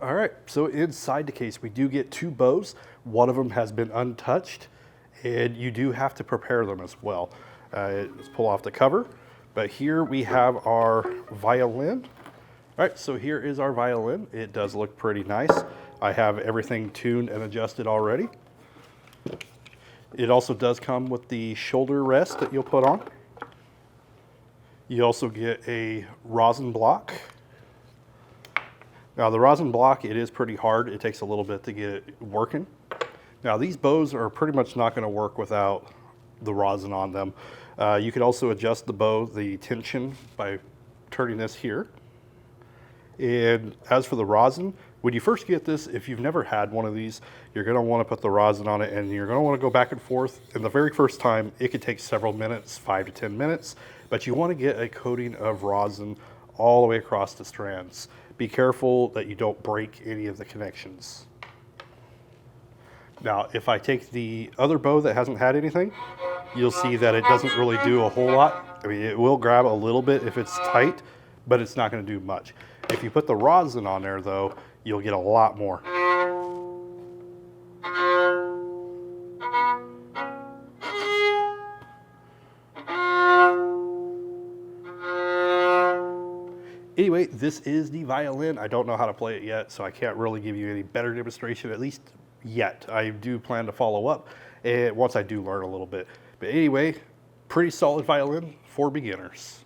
All right, so inside the case, we do get two bows. One of them has been untouched, and you do have to prepare them as well. Let's pull off the cover, but here we have our violin. All right, so here is our violin. It does look pretty nice. I have everything tuned and adjusted already. It also does come with the shoulder rest that you'll put on. You also get a rosin block. Now the rosin block, it is pretty hard. It takes a little bit to get it working. Now these bows are pretty much not going to work without the rosin on them. You could also adjust the bow, the tension, by turning this here. And as for the rosin, when you first get this, if you've never had one of these, you're going to want to put the rosin on it, and you're going to want to go back and forth. And the very first time, it could take several minutes, 5 to 10 minutes, but you want to get a coating of rosin all the way across the strands. Be careful that you don't break any of the connections. Now, if I take the other bow that hasn't had anything, you'll see that it doesn't really do a whole lot. I mean, it will grab a little bit if it's tight, but it's not going to do much. If you put the rosin on there, though, you'll get a lot more. Anyway, this is the violin. I don't know how to play it yet, so I can't really give you any better demonstration, at least yet. I do plan to follow up once I do learn a little bit. But anyway, pretty solid violin for beginners.